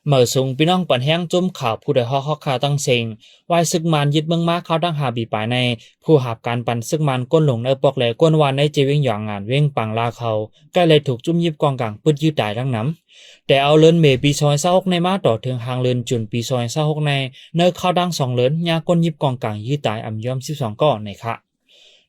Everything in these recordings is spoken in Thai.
เมื่อสูงพี่น้องปันแห้งจุ่มข่าวผู้ใดฮอกฮอกข่าวตั้งเซ็งวายซึกมันยึดเมืองมาเข้าตั้งหาบีปลายในผู้หาบการปันซึกมันก้นหลงในปอกแหลก้นวานในเจวิงหยองงานเว้งปังลาเขาใกล้เลยถูกจุ่มยิบกองกลางปืดยืดตายทั้งน้ำแต่เอาเลินเมปีซอยเศร้าหกในมาต่อถึงหางเลินจุนปีซอยเศร้าหกในเนื้อข้าวดัง2 เลินยาก้นยิบกองกลางยืดตายอ่ำย่อม12ก้อนในค่ะ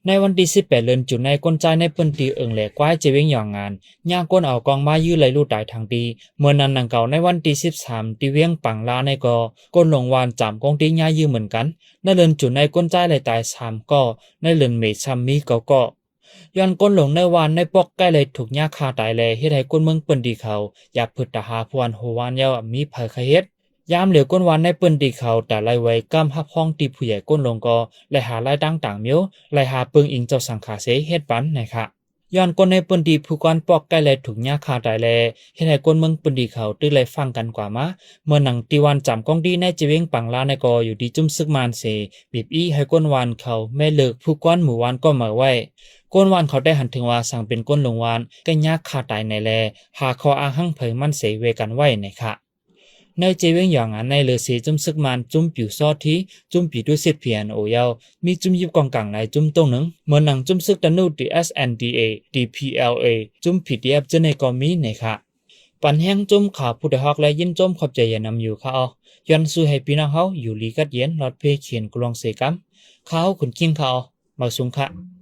ในวันที่18เดือนจุนในก้นใจในปืนตีเอิงแหลกกว้ายเจวิงหยองงานย่างก้นเอากองมายื้อไหลลู่ตายทางดีเมื่อนั้นนังเก่าในวันที่13ตีเวียงปังลาในกอก้นหลงวานจามกองตีย่ายื้อเหมือนกันในเดือนจุนในก้นใจไหลตาย3ก้อในเดือนเมษามี9ก้อย้อนก้นหลงในวานในปอกใกล้เลยถูกย่าคาตายแลเฮ็ดให้ก้นเมืองปืนดีเขาอยากผึดตาหาพวนโหวานยาวมีภัยเฮ็ดยามเหลียวก้นวานในปืนดีเขาแต่ไล่ไว้กำหับห้องตีผู้ใหญ่ก้นลงก็ไล่หาไล่ดังต่างเมียวไล่หาปึงอิงเจ้าสังขาเสเฮ็ดปันนะคะย้อนก้นในปืนดีผู้กวนปอกใกล้เลยถูกย่าคาตายแลเฮ็ดให้ก้นเมืองปืนดีเขาตื้อไล่ฟังกันกว่ามาเมื่อหนังตีวันจำกองดีในจีเวงปังลาในก็อยู่ดีจุ่มซึกมานเสบีบให้ก้นวานเขาแม่เลิกผู้กวนหมู่วานก็มาไว้ก้นวานเขาได้หันถึงว่าสั่งเป็นก้นลงวานก็ยากคาตายในแลหาคออาหังเผยมันเสเวกันไว้นะคะในเจเวงอย่างนั้นในเลเซจุ่มซึกมันจุ่มผิวซอที่จุ่มผิวด้วยเศษเพียนโอยาวมีจุ่มยิบกองกลางในจุ่มตรงหนึ่งเหมือนหนังจุ่มซึกตันนูดี SNDA DPLA จุ่มผิดเดียบจะในกอมีนะคะปันแห้งจุ่มข่าวผู้ใดฮอกและยินจุ่มขอบใจอย่านำอยู่ค่ะอ๋อย้อนสู้ให้พี่น้องเฮาอยู่ลีกัดเย็นหลอดเพเขียนกลองเสกัมข้าวขุนกิ้งค่ะอ๋อมาสูงค่ะ